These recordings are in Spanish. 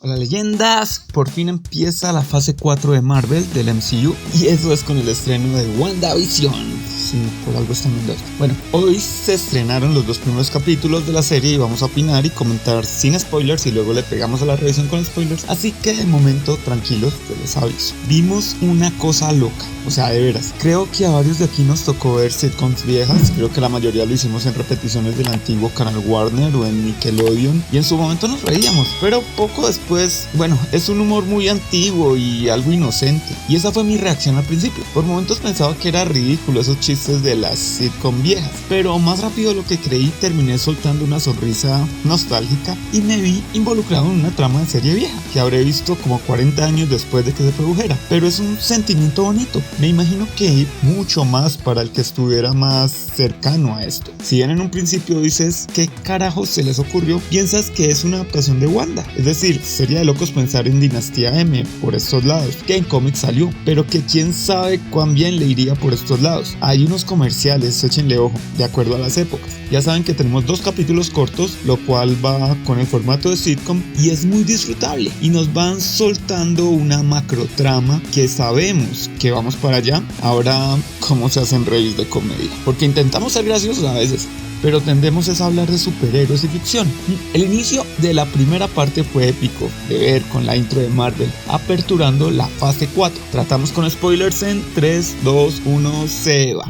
Hola leyendas, por fin empieza la fase 4 de Marvel del MCU y eso es con el estreno de WandaVision. Sí, por algo están viendo esto. Bueno, hoy se estrenaron los 2 primeros capítulos de la serie y vamos a opinar y comentar sin spoilers y luego le pegamos a la revisión con spoilers. Así que de momento, tranquilos, yo les aviso. Vimos una cosa loca, o sea, de veras. Creo que a varios de aquí nos tocó ver sitcoms viejas, creo que la mayoría lo hicimos en repeticiones del antiguo canal Warner o en Nickelodeon y en su momento nos reíamos, pero poco después, bueno, es un humor muy antiguo y algo inocente. Y esa fue mi reacción al principio. Por momentos pensaba que era ridículo esos chistes de las sitcom viejas, pero más rápido de lo que creí terminé soltando una sonrisa nostálgica y me vi involucrado en una trama de serie vieja que habré visto como 40 años después de que se produjera, pero es un sentimiento bonito. Me imagino que mucho más para el que estuviera más cercano a esto. Si bien en un principio dices ¿qué carajo se les ocurrió?, piensas que es una adaptación de Wanda, es decir, sería de locos pensar en Dinastía M por estos lados, que en cómics salió, pero que quién sabe cuán bien le iría por estos lados. Hay unos comerciales, échenle ojo, de acuerdo a las épocas. Ya saben que tenemos 2 capítulos cortos, lo cual va con el formato de sitcom y es muy disfrutable. Y nos van soltando una macro trama que sabemos que vamos para allá. Ahora, ¿cómo se hacen reír de comedia? Porque intentamos ser graciosos a veces, pero tendemos a hablar de superhéroes y ficción. El inicio de la primera parte fue épico de ver con la intro de Marvel, aperturando la fase 4. Tratamos con spoilers en 3, 2, 1, se va.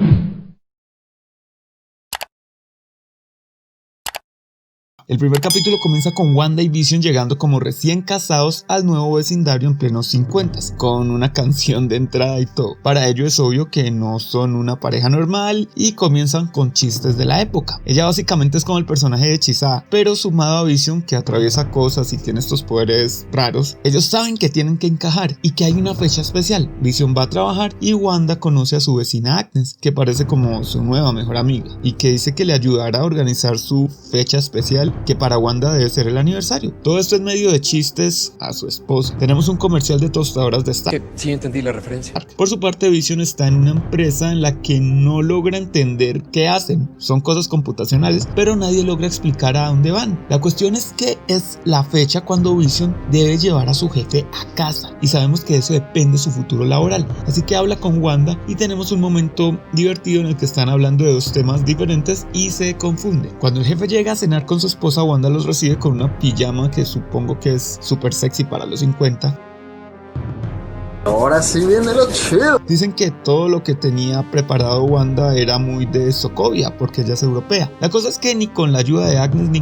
El primer capítulo comienza con Wanda y Vision llegando como recién casados al nuevo vecindario en plenos 50s, con una canción de entrada y todo. Para ello es obvio que no son una pareja normal y comienzan con chistes de la época. Ella básicamente es como el personaje de Hechizada, pero sumado a Vision, que atraviesa cosas y tiene estos poderes raros. Ellos saben que tienen que encajar y que hay una fecha especial. Vision va a trabajar y Wanda conoce a su vecina Agnes, que parece como su nueva mejor amiga y que dice que le ayudará a organizar su fecha especial, que para Wanda debe ser el aniversario. Todo esto en medio de chistes a su esposo. Tenemos un comercial de tostadoras de Stark. Sí, entendí la referencia. Por su parte, Vision está en una empresa en la que no logra entender qué hacen. Son cosas computacionales, pero nadie logra explicar a dónde van. La cuestión es que es la fecha cuando Vision debe llevar a su jefe a casa y sabemos que eso depende de su futuro laboral. Así que habla con Wanda y tenemos un momento divertido en el que están hablando de 2 temas diferentes y se confunde. Cuando el jefe llega a cenar con su esposa, Wanda los recibe con una pijama que supongo que es súper sexy para los 50. Ahora sí viene lo chido. Dicen que todo lo que tenía preparado Wanda era muy de Sokovia, porque ella es europea. La cosa es que ni con la ayuda de Agnes ni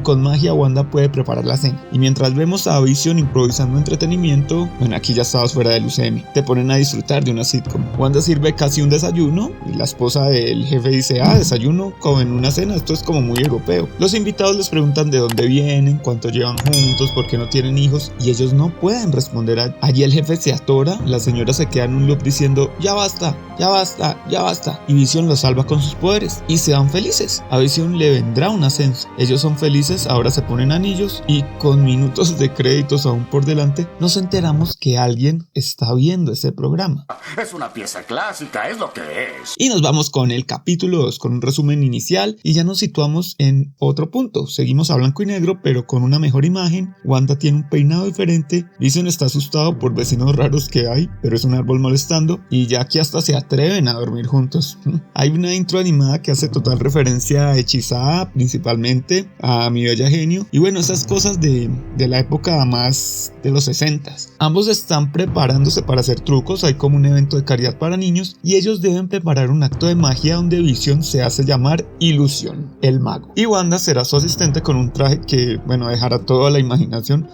con magia Wanda puede preparar la cena. Y mientras vemos a Vision improvisando entretenimiento, bueno, aquí ya estabas fuera del UCM, te ponen a disfrutar de una sitcom. Wanda sirve casi un desayuno y la esposa del jefe dice, desayuno como en una cena, esto es como muy europeo. Los invitados les preguntan de dónde vienen, cuánto llevan juntos, por qué no tienen hijos, y ellos no pueden responder. Allí el jefe se atora, la señora se queda en un loop diciendo ya basta, ya basta, ya basta, y Vision lo salva con sus poderes y se van felices. A Vision le vendrá un ascenso, ellos son felices, ahora se ponen anillos y con minutos de créditos aún por delante nos enteramos que alguien está viendo ese programa. Es una pieza clásica, es lo que es. Y nos vamos con el capítulo 2 con un resumen inicial y ya nos situamos en otro punto. Seguimos a blanco y negro pero con una mejor imagen. Wanda tiene un peinado diferente, Vision está asustado por vecinos raros que hay, pero es un árbol molestando y ya que hasta se atreven a dormir juntos. Hay una intro animada que hace total referencia a Hechizada, principalmente a Mi Bella Genio, y bueno, esas cosas de la época más de los 60s. Ambos están preparándose para hacer trucos, hay como un evento de caridad para niños y ellos deben preparar un acto de magia donde Vision se hace llamar Ilusión, el mago, y Wanda será su asistente con un traje que, bueno, dejará todo a la imaginación.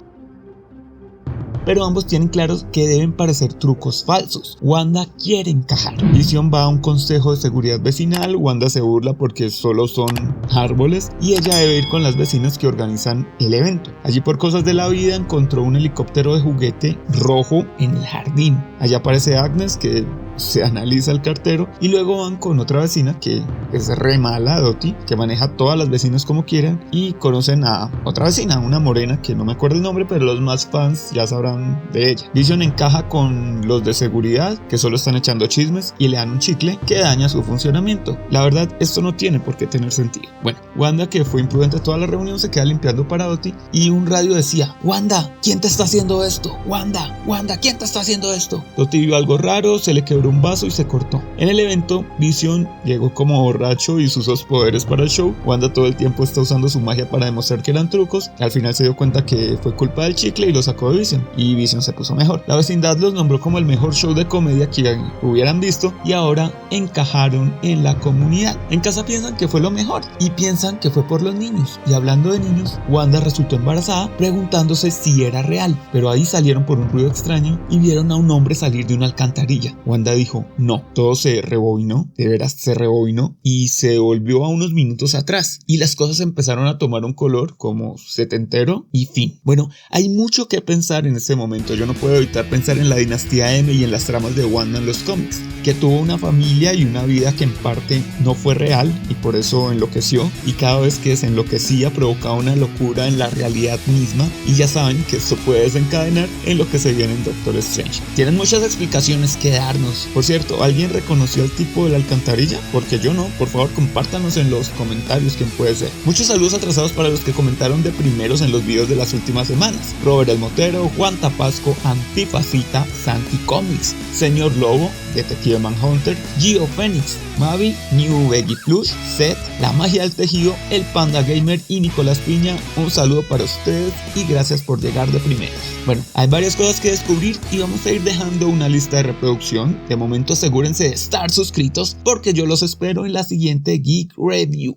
Pero ambos tienen claros que deben parecer trucos falsos. Wanda quiere encajar. Vision va a un consejo de seguridad vecinal, Wanda se burla porque solo son árboles y ella debe ir con las vecinas que organizan el evento. Allí por cosas de la vida encontró un helicóptero de juguete rojo en el jardín. Allá aparece Agnes, que se analiza el cartero y luego van con otra vecina que es re mala, Dottie, que maneja a todas las vecinas como quieran, y conocen a otra vecina, una morena que no me acuerdo el nombre, pero los más fans ya sabrán de ella. Vision encaja con los de seguridad que solo están echando chismes y le dan un chicle que daña su funcionamiento. La verdad, esto no tiene por qué tener sentido. Bueno, Wanda, que fue imprudente toda la reunión, se queda limpiando para Dottie y un radio decía: Wanda, ¿quién te está haciendo esto? Wanda, ¿quién te está haciendo esto? Dottie vio algo raro, se le quebró un vaso y se cortó. En el evento, Vision llegó como borracho y usó sus poderes para el show. Wanda todo el tiempo está usando su magia para demostrar que eran trucos. Al final se dio cuenta que fue culpa del chicle y lo sacó de Vision, y Vision se puso mejor. La vecindad los nombró como el mejor show de comedia que hubieran visto y ahora encajaron en la comunidad. En casa piensan que fue lo mejor y piensan que fue por los niños. Y hablando de niños, Wanda resultó embarazada preguntándose si era real, pero ahí salieron por un ruido extraño y vieron a un hombre salir de una alcantarilla. Wanda dijo: no, todo se rebobinó, de veras se rebobinó y se volvió a unos minutos atrás y las cosas empezaron a tomar un color como setentero y fin. Bueno, hay mucho que pensar en este momento. Yo no puedo evitar pensar en la dinastía M y en las tramas de Wanda en los cómics, que tuvo una familia y una vida que en parte no fue real y por eso enloqueció, y cada vez que se enloquecía provocaba una locura en la realidad misma, y ya saben que esto puede desencadenar en lo que se viene en Doctor Strange. Tienen muchas explicaciones que darnos. Por cierto, ¿alguien reconoció al tipo de la alcantarilla? Porque yo no. Por favor, compártanos en los comentarios quién puede ser. Muchos saludos atrasados para los que comentaron de primeros en los videos de las últimas semanas: Robert el Motero, Juan Tapasco, Antifacita, Santi Comics, Señor Lobo, Detective Manhunter, Gio Phoenix, Mavi, New Veggie Plush, Seth, La Magia del Tejido, El Panda Gamer y Nicolás Piña. Un saludo para ustedes y gracias por llegar de primeros. Bueno, hay varias cosas que descubrir y vamos a ir dejando una lista de reproducción. De momento asegúrense de estar suscritos porque yo los espero en la siguiente Geek Review.